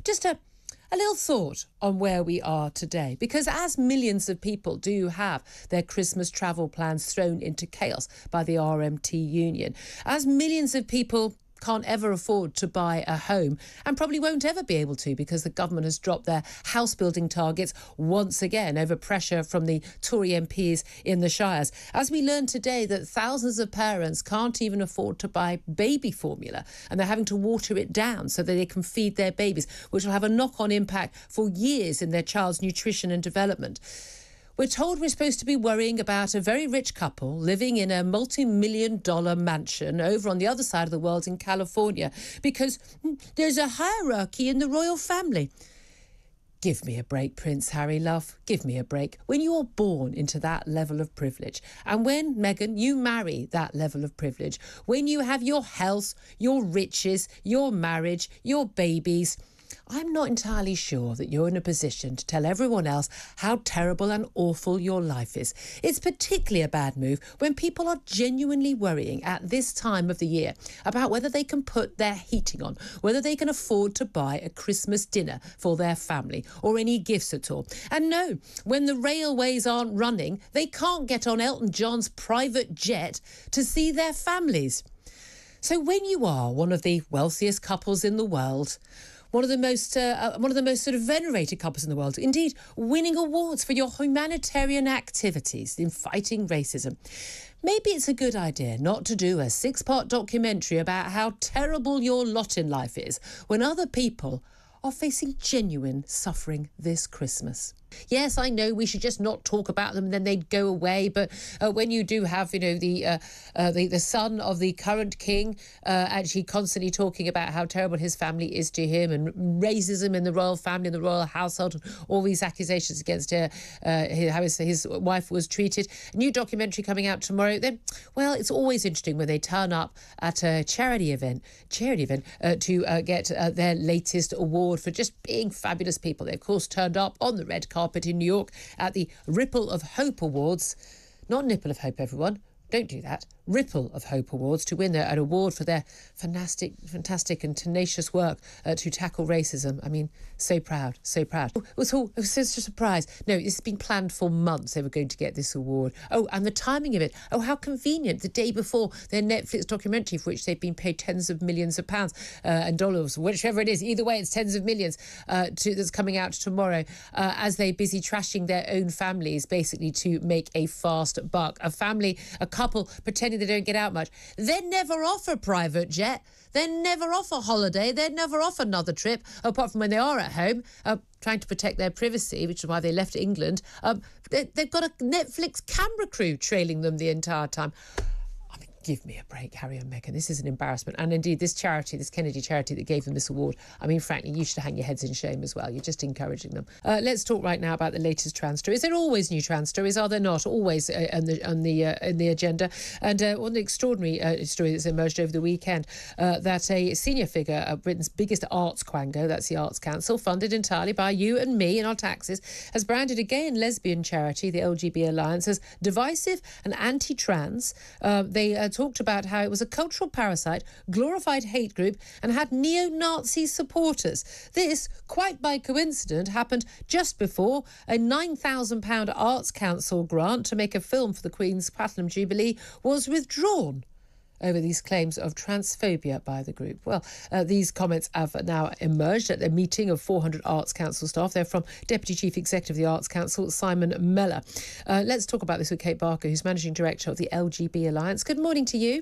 just a little thought on where we are today, because as millions of people do have their Christmas travel plans thrown into chaos by the RMT union, as millions of people can't ever afford to buy a home and probably won't ever be able to because the government has dropped their house building targets once again over pressure from the Tory MPs in the Shires. As we learned today that thousands of parents can't even afford to buy baby formula and they're having to water it down so that they can feed their babies, which will have a knock-on impact for years in their child's nutrition and development. We're told we're supposed to be worrying about a very rich couple living in a multi-million-dollar mansion over on the other side of the world in California because there's a hierarchy in the royal family. Give me a break, Prince Harry, love. Give me a break. When you're born into that level of privilege, and when, Meghan, you marry that level of privilege, when you have your health, your riches, your marriage, your babies, I'm not entirely sure that you're in a position to tell everyone else how terrible and awful your life is. It's particularly a bad move when people are genuinely worrying at this time of the year about whether they can put their heating on, whether they can afford to buy a Christmas dinner for their family or any gifts at all. And no, when the railways aren't running, they can't get on Elton John's private jet to see their families. So when you are one of the wealthiest couples in the world, one of the most sort of venerated couples in the world, indeed winning awards for your humanitarian activities in fighting racism, maybe it's a good idea not to do a 6-part documentary about how terrible your lot in life is when other people are facing genuine suffering this Christmas. Yes, I know we should just not talk about them and then they'd go away. But when you do have, you know, the son of the current king actually constantly talking about how terrible his family is to him and racism in the royal family, in the royal household, and all these accusations against her, how his wife was treated. A new documentary coming out tomorrow. Then, well, it's always interesting when they turn up at a charity event to get their latest award for just being fabulous people. They, of course, turned up on the red carpet in New York at the Ripple of Hope Awards. Not Nipple of Hope, everyone. Don't do that. Ripple of Hope Awards to win an award for their fantastic and tenacious work to tackle racism. I mean, so proud, so proud. It was such a surprise. No, this has been planned for months. They were going to get this award. Oh, and the timing of it. Oh, how convenient. The day before their Netflix documentary, for which they've been paid tens of millions of pounds and dollars, whichever it is. Either way, it's tens of millions that's coming out tomorrow as they're busy trashing their own families, basically to make a fast buck. A couple pretending they don't get out much. They never offer a private jet. They never offer a holiday. They never offer another trip, apart from when they are at home, trying to protect their privacy, which is why they left England. They've got a Netflix camera crew trailing them the entire time. Give me a break, Harry and Meghan. This is an embarrassment. And indeed, this charity, this Kennedy charity that gave them this award, I mean, frankly, you should hang your heads in shame as well. You're just encouraging them. Let's talk right now about the latest trans stories. There are always new trans stories, are there not? Always in the agenda. And one extraordinary story that's emerged over the weekend, that a senior figure of Britain's biggest arts quango, that's the Arts Council, funded entirely by you and me and our taxes, has branded a gay and lesbian charity, the LGB Alliance, as divisive and anti-trans. They talked about how it was a cultural parasite, glorified hate group and had neo-Nazi supporters. This, quite by coincidence, happened just before a £9,000 Arts Council grant to make a film for the Queen's Platinum Jubilee was withdrawn over these claims of transphobia by the group. Well, these comments have now emerged at a meeting of 400 Arts Council staff. They're from Deputy Chief Executive of the Arts Council, Simon Meller. Let's talk about this with Kate Barker, who's Managing Director of the LGB Alliance. Good morning to you.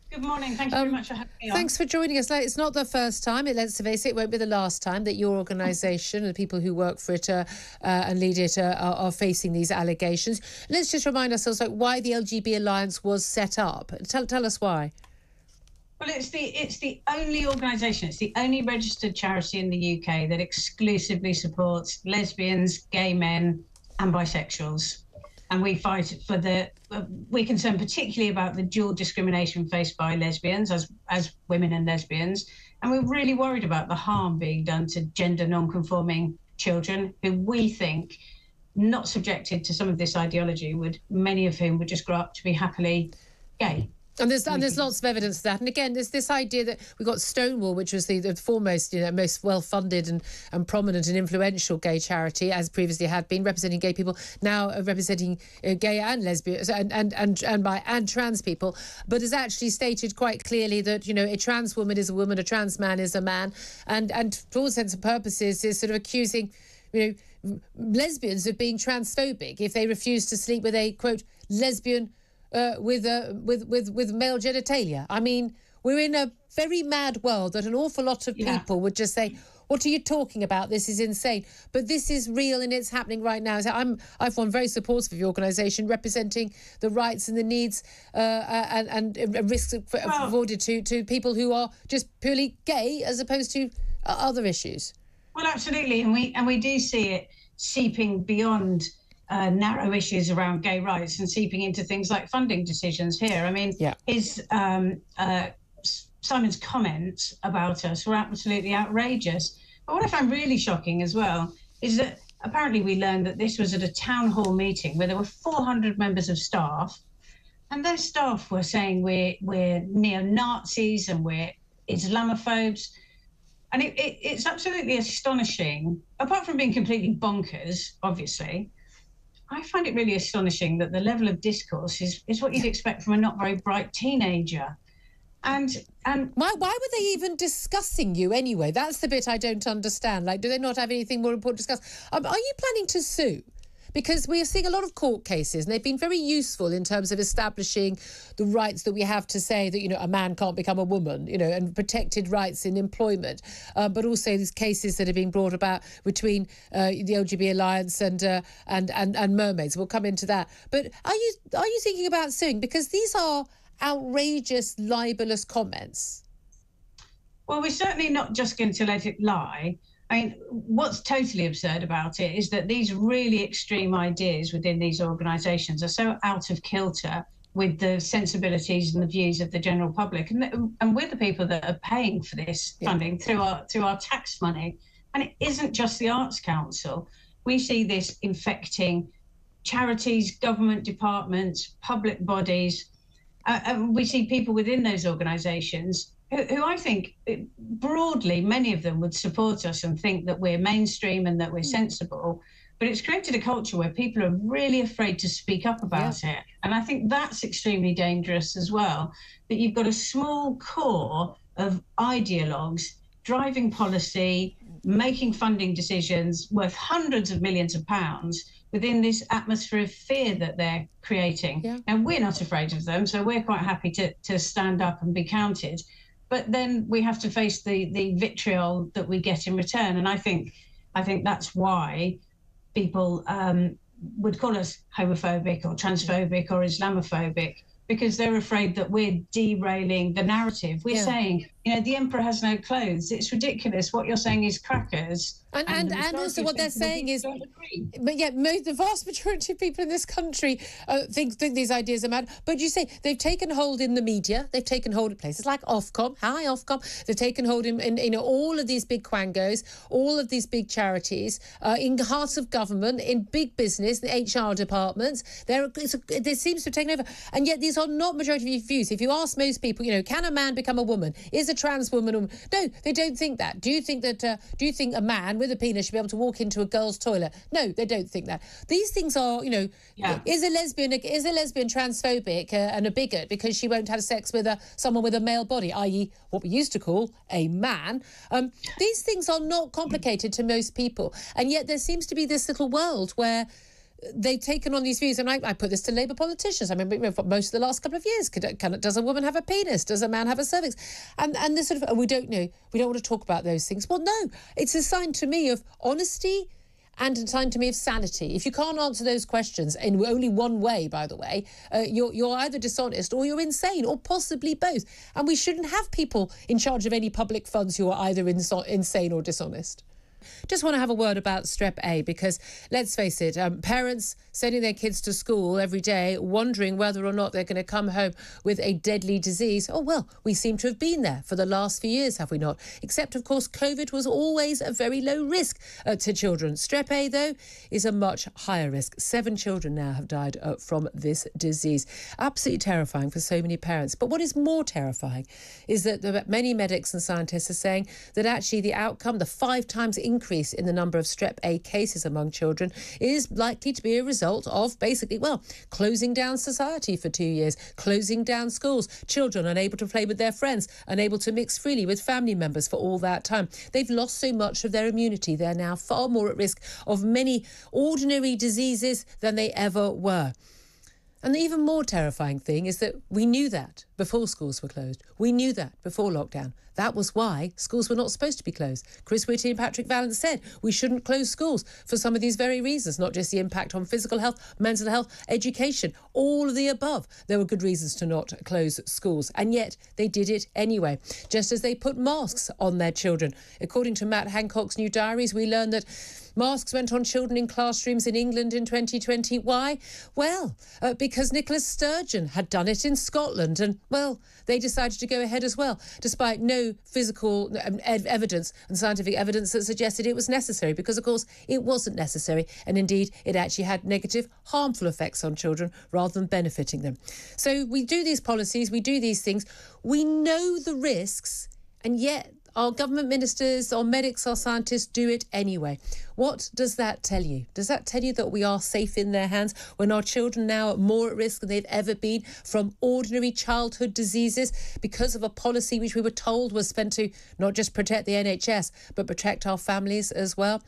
Good morning. Thank you very much for having me on. Thanks for joining us. It's not the first time, let's face it, it won't be the last time that your organisation and the people who work for it and lead it are facing these allegations. Let's just remind ourselves why the LGB Alliance was set up. Tell us why. Well, it's the only organisation, it's the only registered charity in the UK that exclusively supports lesbians, gay men and bisexuals. And we fight for we're concerned particularly about the dual discrimination faced by lesbians as women and lesbians. And we're really worried about the harm being done to gender non-conforming children who we think, not subjected to some of this ideology, many of whom would just grow up to be happily gay. And there's lots of evidence of that. And again, there's this idea that we've got Stonewall, which was the foremost, most well-funded and prominent and influential gay charity, as previously had been, representing gay people, now representing gay and lesbians and trans people, but has actually stated quite clearly that, a trans woman is a woman, a trans man is a man, and for all intents and purposes is sort of accusing, lesbians of being transphobic if they refuse to sleep with a, quote, lesbian with male genitalia. I mean, we're in a very mad world that an awful lot of people would just say, what are you talking about? This is insane. But this is real and it's happening right now. So I've one very supportive of your organisation representing the rights and the needs and risks afforded to people who are just purely gay as opposed to other issues. Well, absolutely. And we do see it seeping beyond narrow issues around gay rights and seeping into things like funding decisions here. I mean, his Simon's comments about us were absolutely outrageous. But what I find really shocking as well is that apparently we learned that this was at a town hall meeting where there were 400 members of staff, and those staff were saying we're neo-Nazis and we're Islamophobes. And it's absolutely astonishing, apart from being completely bonkers, obviously. I find it really astonishing that the level of discourse is what you'd expect from a not very bright teenager. And why were they even discussing you anyway? That's the bit I don't understand. Like, do they not have anything more important to discuss? Are you planning to sue? Because we are seeing a lot of court cases and they've been very useful in terms of establishing the rights that we have to say that, a man can't become a woman, and protected rights in employment. But also these cases that are being brought about between the LGB Alliance and mermaids. We'll come into that. But are you thinking about suing? Because these are outrageous, libelous comments. Well, we're certainly not just going to let it lie. I mean, what's totally absurd about it is that these really extreme ideas within these organisations are so out of kilter with the sensibilities and the views of the general public. And we're the people that are paying for this funding through our tax money. And it isn't just the Arts Council. We see this infecting charities, government departments, public bodies. And we see people within those organisations who I think broadly, many of them would support us and think that we're mainstream and that we're sensible. But it's created a culture where people are really afraid to speak up about it. And I think that's extremely dangerous as well, that you've got a small core of ideologues driving policy, making funding decisions worth hundreds of millions of pounds within this atmosphere of fear that they're creating. And we're not afraid of them, so we're quite happy to stand up and be counted. But then we have to face the vitriol that we get in return. And I think that's why people would call us homophobic or transphobic or Islamophobic, because they're afraid that we're derailing the narrative. We're saying, the emperor has no clothes. It's ridiculous. What you're saying is crackers. And also what they're saying is, but the vast majority of people in this country think these ideas are mad. But you say they've taken hold in the media. They've taken hold at places like Ofcom. Hi, Ofcom. They've taken hold in all of these big quangos, all of these big charities, in the heart of government, in big business, the HR departments. There seems to have taken over. And yet these are not majority of views. If you ask most people, can a man become a woman? Is a trans woman a woman? No, they don't think that. Do you think a man with a penis should be able to walk into a girl's toilet? No, they don't think that. These things are, is a lesbian transphobic and a bigot because she won't have sex with someone with a male body, i.e. what we used to call a man? These things are not complicated to most people, and yet there seems to be this little world where they've taken on these views, and I put this to Labour politicians. I mean, most of the last couple of years, does a woman have a penis? Does a man have a cervix? And this sort of, we don't know. We don't want to talk about those things. Well, no, it's a sign to me of honesty and a sign to me of sanity. If you can't answer those questions in only one way, by the way, you're either dishonest or you're insane, or possibly both. And we shouldn't have people in charge of any public funds who are either insane or dishonest. Just want to have a word about Strep A because, let's face it, parents sending their kids to school every day wondering whether or not they're going to come home with a deadly disease. Oh, well, we seem to have been there for the last few years, have we not? Except, of course, COVID was always a very low risk to children. Strep A, though, is a much higher risk. 7 children now have died from this disease. Absolutely terrifying for so many parents. But what is more terrifying is that many medics and scientists are saying that actually the outcome, the 5 times increase in the number of Strep A cases among children, is likely to be a result of basically, well, closing down society for 2 years, closing down schools, children unable to play with their friends, unable to mix freely with family members for all that time. They've lost so much of their immunity. They're now far more at risk of many ordinary diseases than they ever were. And the even more terrifying thing is that we knew that before schools were closed. We knew that before lockdown. That was why schools were not supposed to be closed. Chris Whitty and Patrick Vallance said we shouldn't close schools for some of these very reasons, not just the impact on physical health, mental health, education, all of the above. There were good reasons to not close schools, and yet they did it anyway, just as they put masks on their children. According to Matt Hancock's new diaries, we learned that masks went on children in classrooms in England in 2020. Why? Well, because Nicola Sturgeon had done it in Scotland, and, well, they decided to go ahead as well, despite no physical evidence and scientific evidence that suggested it was necessary, because, of course, it wasn't necessary, and indeed it actually had negative, harmful effects on children rather than benefiting them. So we do these policies, we do these things, we know the risks, and yet our government ministers, our medics, our scientists do it anyway. What does that tell you? Does that tell you that we are safe in their hands when our children now are more at risk than they've ever been from ordinary childhood diseases because of a policy which we were told was spent to not just protect the NHS, but protect our families as well?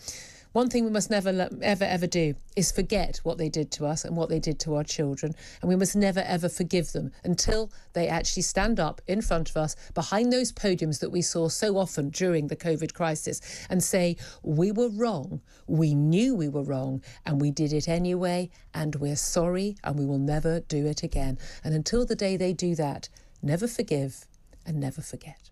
One thing we must never, ever do is forget what they did to us and what they did to our children. And we must never, ever forgive them until they actually stand up in front of us behind those podiums that we saw so often during the COVID crisis and say, we were wrong, we knew we were wrong, and we did it anyway, and we're sorry, and we will never do it again. And until the day they do that, never forgive and never forget.